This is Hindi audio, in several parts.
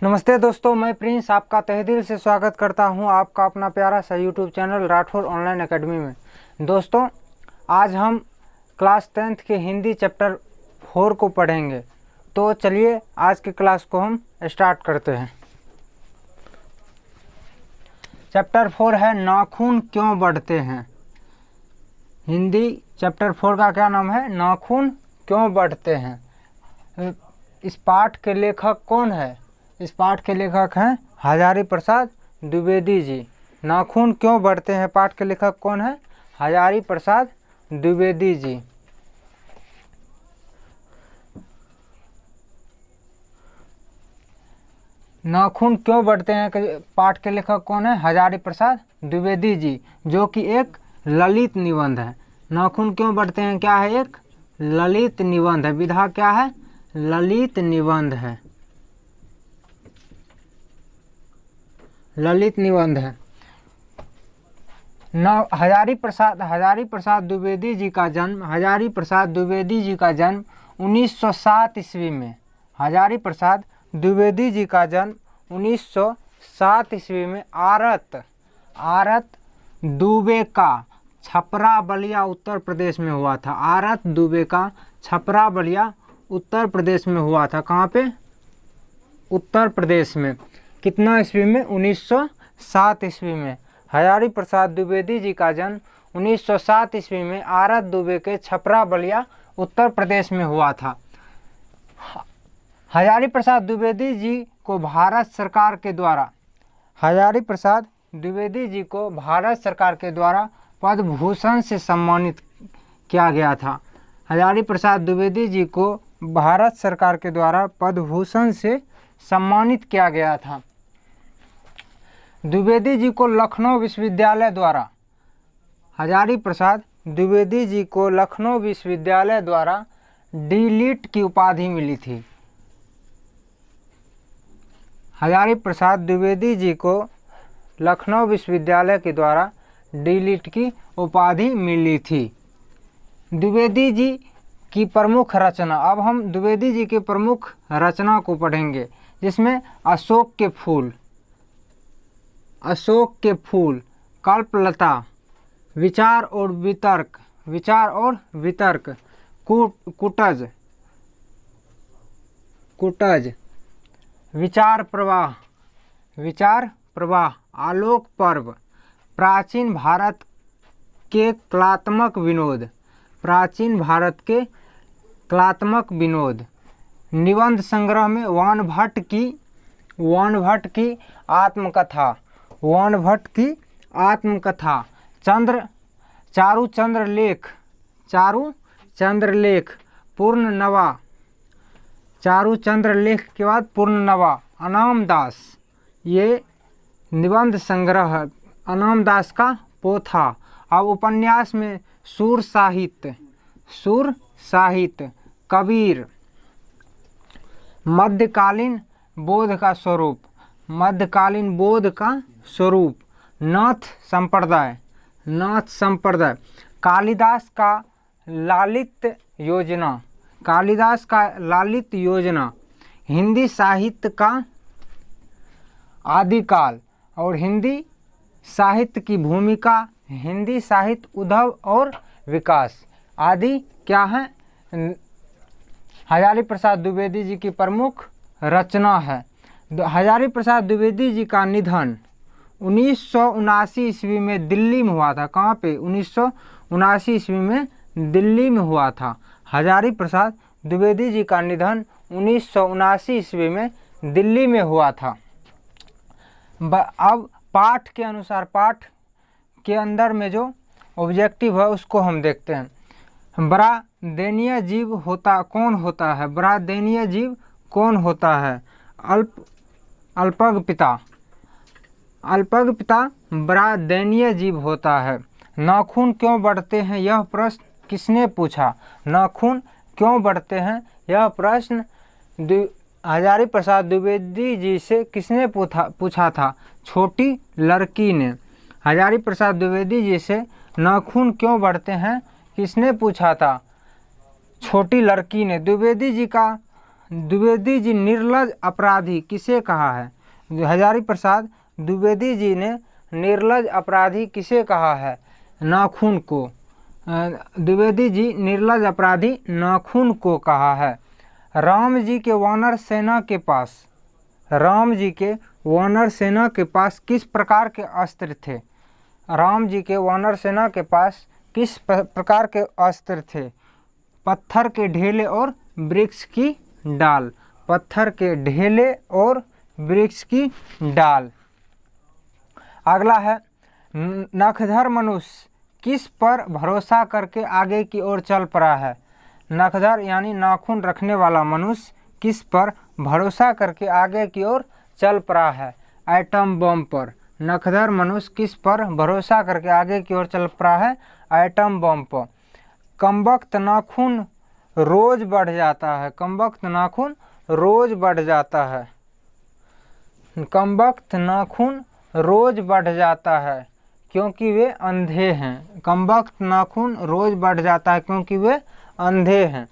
नमस्ते दोस्तों, मैं प्रिंस आपका तहे दिल से स्वागत करता हूं आपका अपना प्यारा सा YouTube channel Rathore online academy में। दोस्तों, आज हम क्लास 10th के हिंदी चैप्टर 4 को पढ़ेंगे। तो चलिए आज के क्लास को हम स्टार्ट करते हैं। चैप्टर 4 है नाखून क्यों बढ़ते हैं। हिंदी चैप्टर 4 का क्या नाम है? नाखून क्यों बढ़ते हैं। इस पाठ के लेखक कौन है? इस पाठ के लेखक हैं हजारी प्रसाद द्विवेदी जी। नाखून क्यों बढ़ते हैं पाठ के लेखक कौन है? हजारी प्रसाद द्विवेदी जी। नाखून क्यों बढ़ते हैं पाठ के लेखक कौन है? हजारी प्रसाद द्विवेदी जी, जो कि एक ललित निबंध है। नाखून क्यों बढ़ते हैं क्या है? एक ललित निबंध है। विधा क्या है? ललित निबंध है। ललित निबंध है। हजारी प्रसाद द्विवेदी जी का जन्म 1907 ईस्वी में। हजारी प्रसाद द्विवेदी जी का जन्म 1907 ईस्वी में आरत दुबे का छपरा बलिया उत्तर प्रदेश में हुआ था। आरत दुबे का छपरा बलिया उत्तर प्रदेश में हुआ था। कहाँ पे? उत्तर प्रदेश में। कितना ईस्वी में? 1907 ईस्वी में। हजारी प्रसाद द्विवेदी जी का जन्म 1907 ईस्वी में आरत दुबे के छपरा बलिया उत्तर प्रदेश में हुआ था। हजारी प्रसाद द्विवेदी जी को भारत सरकार के द्वारा पद्म भूषण से सम्मानित किया गया था। हजारी प्रसाद द्विवेदी जी को भारत सरकार के द्वारा पद्म भूषण से सम्मानित किया गया था। द्विवेदी जी को लखनऊ विश्वविद्यालय द्वारा डी.लिट की उपाधि मिली थी। हजारी प्रसाद द्विवेदी जी को लखनऊ विश्वविद्यालय के द्वारा डी.लिट की उपाधि मिली थी। द्विवेदी जी की प्रमुख रचना। अब हम द्विवेदी जी के प्रमुख रचना को पढ़ेंगे, जिसमें अशोक के फूल, कल्पलता, विचार और वितर्क, कुटज, विचार प्रवाह, आलोक पर्व, प्राचीन भारत के कलात्मक विनोद, निबंध संग्रह में वान भट्ट की आत्मकथा, चारुचंद्र लेख, के बाद पूर्णनवा, अनामदास, ये निबंध संग्रह है। अनामदास का पोथा। अब उपन्यास में सुर साहित्य, कबीर, मध्यकालीन बोध का स्वरूप, नाथ संप्रदाय, कालिदास का लालित योजना, हिंदी साहित्य का आदिकाल और हिंदी साहित्य की भूमिका, हिंदी साहित्य उद्भव और विकास आदि क्या है? हजारी प्रसाद द्विवेदी जी की प्रमुख रचना है। हजारी प्रसाद द्विवेदी जी का निधन 1979 ईस्वी में दिल्ली में हुआ था। कहाँ पे? 1979 ईस्वी में दिल्ली में हुआ था। हजारी प्रसाद द्विवेदी जी का निधन 1979 ईस्वी में दिल्ली में हुआ था। अब पाठ के अनुसार, पाठ के अंदर में जो ऑब्जेक्टिव है उसको हम देखते हैं। बड़ा दयनीय जीव कौन होता है? अल्पग पिता बड़ा दयनीय जीव होता है। नाखून क्यों बढ़ते हैं यह प्रश्न किसने पूछा? नाखून क्यों बढ़ते हैं यह प्रश्न हजारी प्रसाद द्विवेदी जी से किसने पूछा था? छोटी लड़की ने। हजारी प्रसाद द्विवेदी जी से नाखून क्यों बढ़ते हैं किसने पूछा था? छोटी लड़की ने। द्विवेदी जी का द्विवेदी जी निर्लज अपराधी किसे कहा है? हजारी प्रसाद द्विवेदी जी ने निर्लज अपराधी किसे कहा है? नाखून को। द्विवेदी जी निर्लज अपराधी नाखून को कहा है। राम जी के वानर सेना के पास किस प्रकार के अस्त्र थे? राम जी के वानर सेना के पास किस प्रकार के अस्त्र थे? पत्थर के ढेले और वृक्ष की डाल। पत्थर के ढेले और वृक्ष की डाल। अगला है, नखधर मनुष्य किस पर भरोसा करके आगे की ओर चल पड़ा है? नखधर यानी नाखून रखने वाला मनुष्य किस पर भरोसा करके आगे की ओर चल पड़ा है? एटम बम पर। नखधर मनुष्य किस पर भरोसा करके आगे की ओर चल पड़ा है? एटम बम पर। कमबख्त नाखून रोज बढ़ जाता है। कमबख्त नाखून रोज बढ़ जाता है। कमबख्त नाखून रोज बढ़ जाता है क्योंकि वे अंधे हैं। कमबख्त नाखून रोज बढ़ जाता है क्योंकि वे अंधे हैं।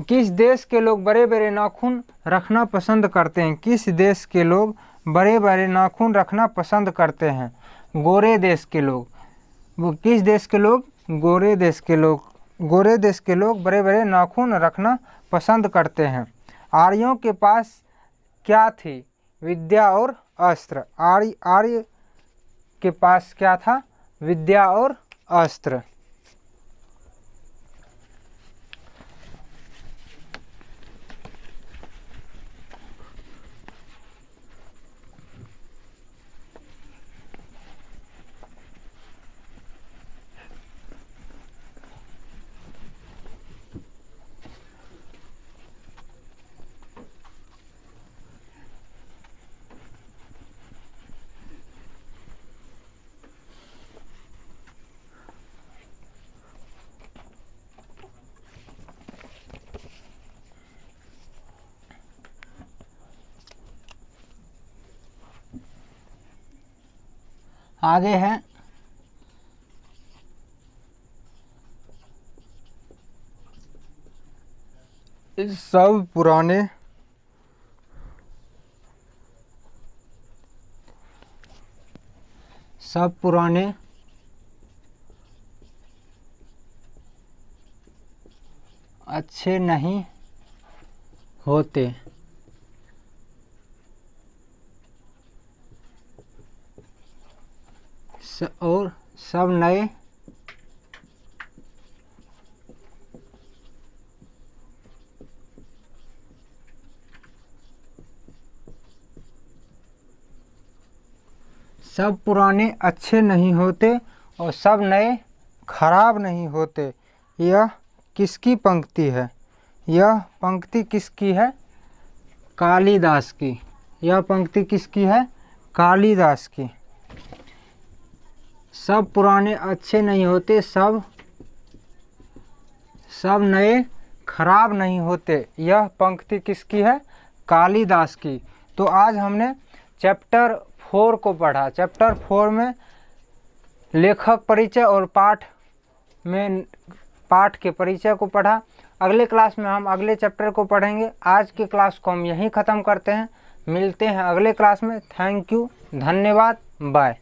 किस देश के लोग बड़े बड़े नाखून रखना पसंद करते हैं? किस देश के लोग बड़े बड़े नाखून रखना पसंद करते हैं? गोरे देश के लोग। वो किस देश के लोग? गोरे देश के लोग। गोरे देश के लोग बड़े बड़े नाखून रखना पसंद करते हैं। आर्यों के पास क्या थी? विद्या और अस्त्र। आर्य के पास क्या था? विद्या और अस्त्र। आगे है, सब पुराने अच्छे नहीं होते। और सब नए सब पुराने अच्छे नहीं होते और सब नए खराब नहीं होते। यह किसकी पंक्ति है? यह पंक्ति किसकी है? कालिदास की। यह पंक्ति किसकी है? कालिदास की। सब पुराने अच्छे नहीं होते, सब नए खराब नहीं होते। यह पंक्ति किसकी है? कालिदास की। तो आज हमने चैप्टर 4 को पढ़ा। चैप्टर 4 में लेखक परिचय और पाठ के परिचय को पढ़ा। अगले क्लास में हम अगले चैप्टर को पढ़ेंगे। आज की क्लास को हम यहीं ख़त्म करते हैं। मिलते हैं अगले क्लास में। थैंक यू, धन्यवाद, बाय।